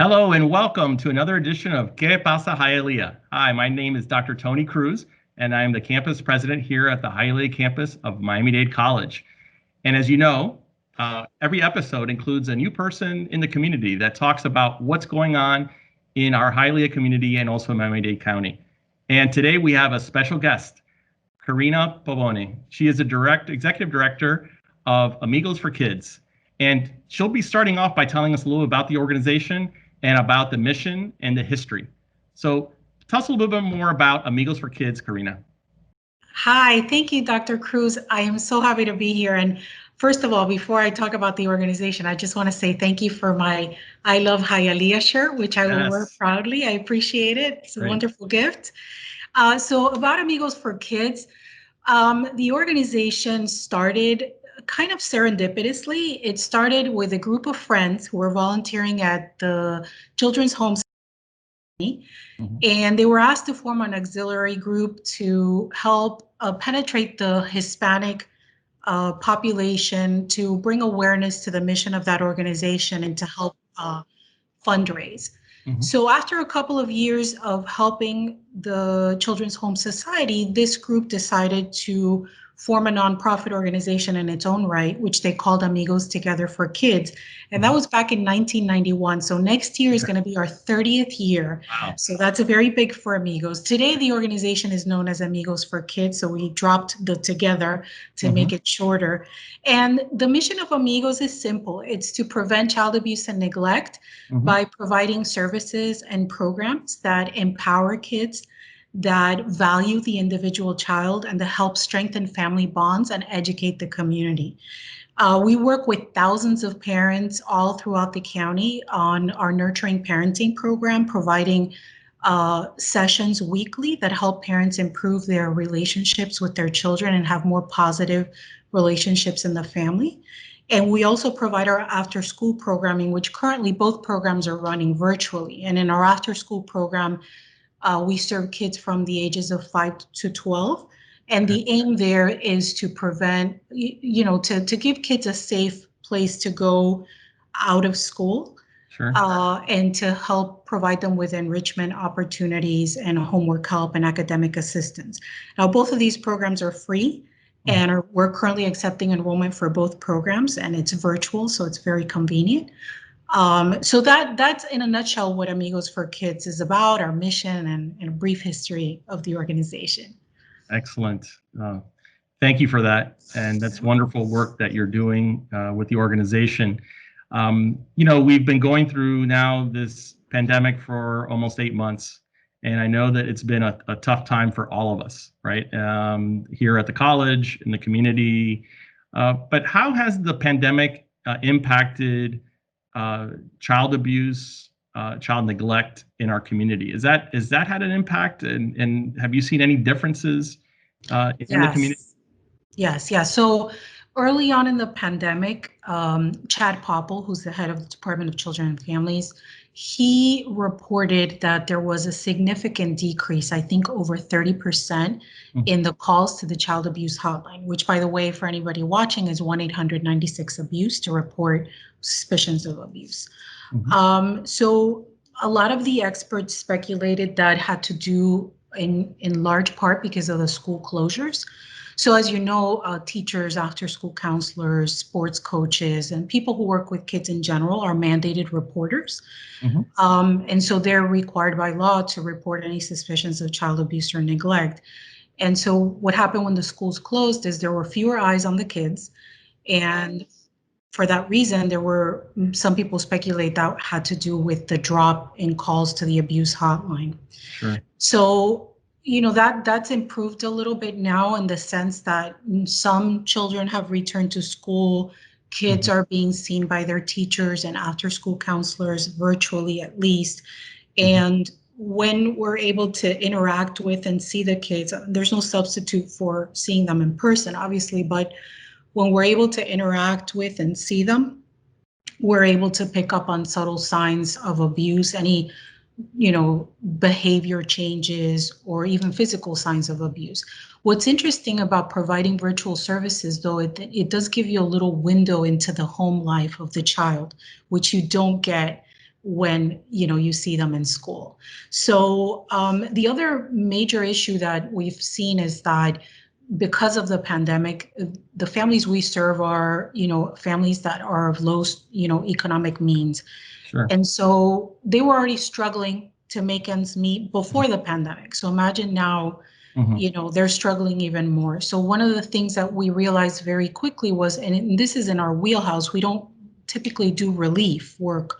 Hello and welcome to another edition of Qué Pasa Hialeah. Hi, my name is Dr. Tony Cruz, and I am the campus president here at the Hialeah campus of Miami-Dade College. And as you know, every episode includes a new person in the community that talks about what's going on in our Hialeah community and also Miami-Dade County. And today we have a special guest, Karina Pavone. She is the executive director of Amigos for Kids. And she'll be starting off by telling us a little about the organization and about the mission and the history. So tell us a little bit more about Amigos for Kids, Karina. Hi, thank you, Dr. Cruz. I am so happy to be here. And first of all, before I talk about the organization, I just want to say thank you for my I Love Hialeah shirt, which I will wear proudly. I appreciate it. It's a wonderful gift. So about Amigos for Kids, the organization started kind of serendipitously. It started with a group of friends who were volunteering at the children's homes. And they were asked to form an auxiliary group to help penetrate the Hispanic population, to bring awareness to the mission of that organization and to help fundraise. So after a couple of years of helping the Children's Home Society, this group decided to form a nonprofit organization in its own right, which they called Amigos Together for Kids. And that was back in 1991. So next year is going to be our 30th year. Wow. So that's a very big for Amigos. Today, the organization is known as Amigos for Kids. So we dropped the together to make it shorter. And the mission of Amigos is simple. It's to prevent child abuse and neglect by providing services and programs that empower kids, that value the individual child, and to help strengthen family bonds and educate the community. We work with thousands of parents all throughout the county on our Nurturing Parenting program, providing sessions weekly that help parents improve their relationships with their children and have more positive relationships in the family. And we also provide our after-school programming, which currently both programs are running virtually. And in our after-school program, we serve kids from the ages of 5 to 12. And the aim there is to prevent, to give kids a safe place to go out of school. Sure. And to help provide them with enrichment opportunities and homework help and academic assistance. Now, both of these programs are free, and we're currently accepting enrollment for both programs, and it's virtual, so it's very convenient. So that's in a nutshell what Amigos for Kids is about, our mission, and a brief history of the organization. Excellent. Thank you for that. And that's wonderful work that you're doing with the organization. We've been going through now this pandemic for almost 8 months, and I know that it's been a tough time for all of us, right? Here at the college, in the community. But how has the pandemic impacted child abuse, child neglect in our community? Is that had an impact, and have you seen any differences in the community? Yes. So early on in the pandemic, Chad Popple, who's the head of the Department of Children and Families, he reported that there was a significant decrease, I think over 30%, in the calls to the child abuse hotline, which, by the way, for anybody watching, is 1-800-96-ABUSE to report suspicions of abuse. So a lot of the experts speculated that had to do in large part because of the school closures. So as you know, teachers, after-school counselors, sports coaches, and people who work with kids in general are mandated reporters. And so they're required by law to report any suspicions of child abuse or neglect. And so what happened when the schools closed is there were fewer eyes on the kids. And for that reason, there were some people speculate that had to do with the drop in calls to the abuse hotline. Sure. So that's improved a little bit now in the sense that some children have returned to school. Kids are being seen by their teachers and after-school counselors virtually, at least. And when we're able to interact with and see the kids, there's no substitute for seeing them in person, obviously, but when we're able to interact with and see them, we're able to pick up on subtle signs of abuse, any behavior changes, or even physical signs of abuse. What's interesting about providing virtual services, though, it does give you a little window into the home life of the child, which you don't get when you see them in school. So the other major issue that we've seen is that because of the pandemic, the families we serve are families that are of low economic means. Sure. And so they were already struggling to make ends meet before the pandemic. So imagine now, they're struggling even more. So one of the things that we realized very quickly was, and this is in our wheelhouse, we don't typically do relief work.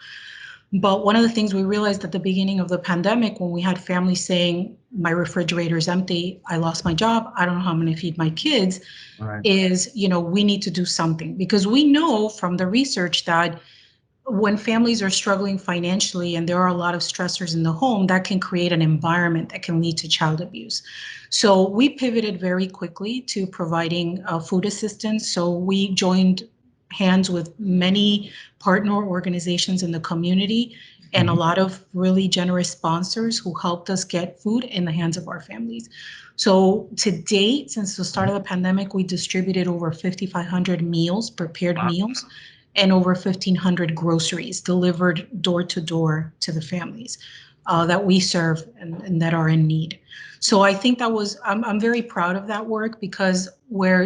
But one of the things we realized at the beginning of the pandemic, when we had families saying, my refrigerator's empty, I lost my job, I don't know how I'm going to feed my kids, Right. is, we need to do something. Because we know from the research that when families are struggling financially and there are a lot of stressors in the home, that can create an environment that can lead to child abuse. So we pivoted very quickly to providing food assistance. So we joined hands with many partner organizations in the community and a lot of really generous sponsors who helped us get food in the hands of our families. So to date, since the start of the pandemic, we distributed over 5,500 meals, prepared meals, and over 1,500 groceries delivered door to door to the families that we serve and that are in need. So I think I'm very proud of that work, because where,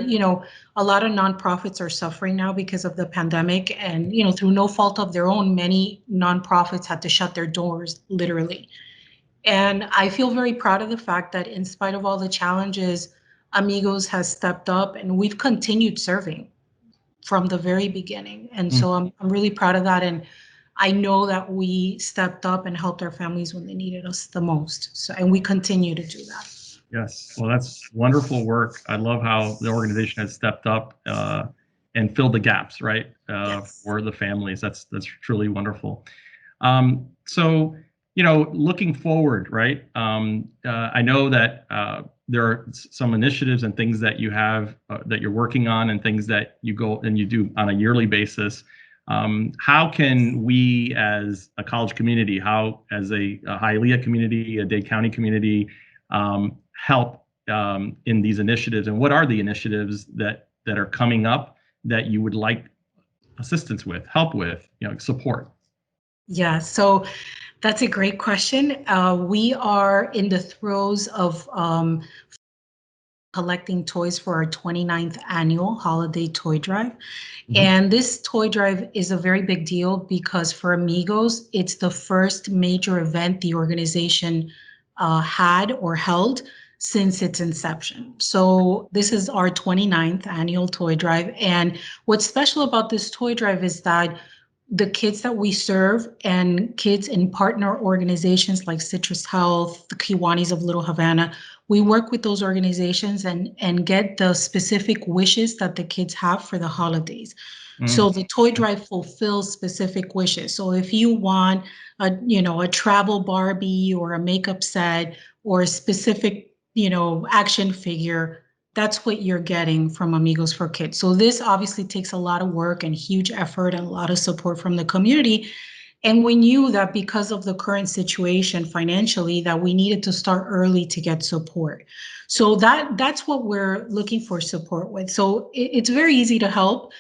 a lot of nonprofits are suffering now because of the pandemic, and, through no fault of their own, many nonprofits had to shut their doors, literally. And I feel very proud of the fact that in spite of all the challenges, Amigos has stepped up and we've continued serving from the very beginning. And so I'm really proud of that. And I know that we stepped up and helped our families when they needed us the most. So, and we continue to do that. Yes. Well, that's wonderful work. I love how the organization has stepped up and filled the gaps, right, Yes. for the families. That's truly wonderful. So, looking forward, right? I know that there are some initiatives and things that you have that you're working on, and things that you go and you do on a yearly basis. How can we, as a college community, as a Hialeah community, a Dade County community, help in these initiatives? And what are the initiatives that are coming up that you would like assistance with, help with, support? Yeah, so that's a great question. We are in the throes of collecting toys for our 29th annual holiday toy drive. And this toy drive is a very big deal because for Amigos, it's the first major event the organization had or held since its inception. So this is our 29th annual toy drive. And what's special about this toy drive is that the kids that we serve and kids in partner organizations like Citrus Health, the Kiwanis of Little Havana, we work with those organizations and get the specific wishes that the kids have for the holidays. So the toy drive fulfills specific wishes. So if you want a travel Barbie or a makeup set or a specific, action figure, that's what you're getting from Amigos for Kids. So this obviously takes a lot of work and huge effort and a lot of support from the community. And we knew that because of the current situation financially, that we needed to start early to get support. So that's what we're looking for support with. So it's very easy to help.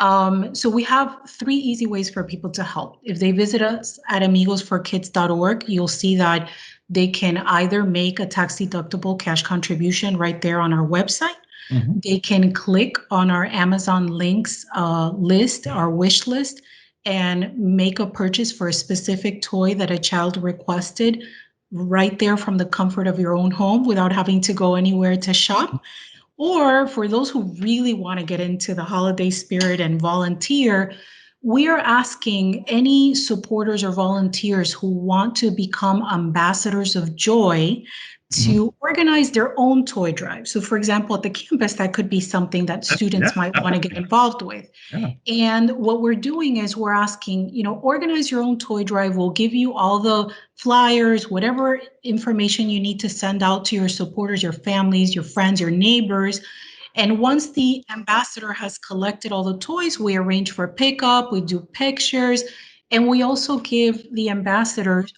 So we have 3 easy ways for people to help. If they visit us at amigosforkids.org, you'll see that they can either make a tax-deductible cash contribution right there on our website. They can click on our Amazon links list, our wish list, and make a purchase for a specific toy that a child requested right there from the comfort of your own home without having to go anywhere to shop. Or for those who really want to get into the holiday spirit and volunteer, we are asking any supporters or volunteers who want to become ambassadors of joy to organize their own toy drive. So for example, at the campus, that could be something that students might want to get involved with. And what we're doing is we're asking, organize your own toy drive. We'll give you all the flyers, whatever information you need to send out to your supporters, your families, your friends, your neighbors. And once the ambassador has collected all the toys, we arrange for pickup, we do pictures, And we also give the ambassadors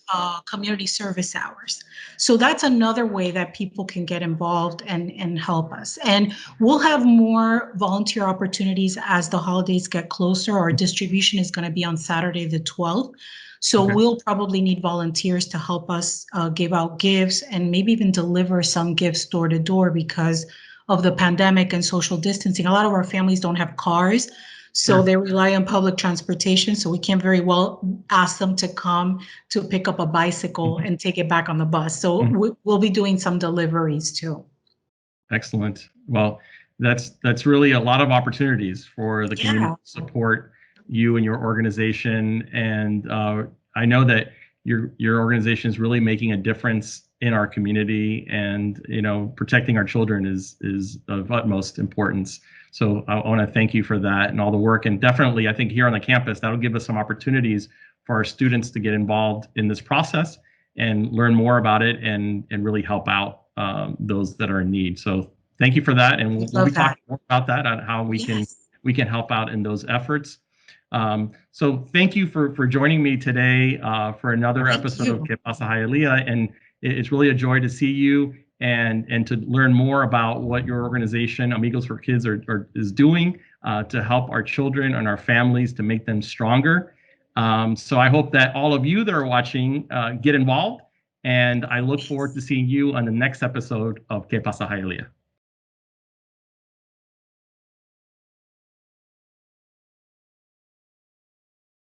community service hours. So that's another way that people can get involved and help us. And we'll have more volunteer opportunities as the holidays get closer. Our distribution is going to be on Saturday the 12th. So Okay. we'll probably need volunteers to help us give out gifts and maybe even deliver some gifts door to door because of the pandemic and social distancing. A lot of our families don't have cars. So Sure. they rely on public transportation. So we can't very well ask them to come to pick up a bicycle Mhm. and take it back on the bus. So Mhm. we'll be doing some deliveries too. Excellent. Well, that's really a lot of opportunities for the community Yeah. to support you and your organization. And I know that your organization is really making a difference in our community, and protecting our children is of utmost importance. So I want to thank you for that and all the work. And definitely, I think here on the campus, that'll give us some opportunities for our students to get involved in this process and learn more about it and really help out those that are in need. So thank you for that, and we'll be Love that. talking more about that on how Yes. we can help out in those efforts. So thank you for joining me today for another Thank episode of you. Qué Pasa Hialeah, and it's really a joy to see you and to learn more about what your organization Amigos for Kids is doing to help our children and our families to make them stronger. So I hope that all of you that are watching get involved, and I look forward to seeing you on the next episode of Qué Pasa Hialeah.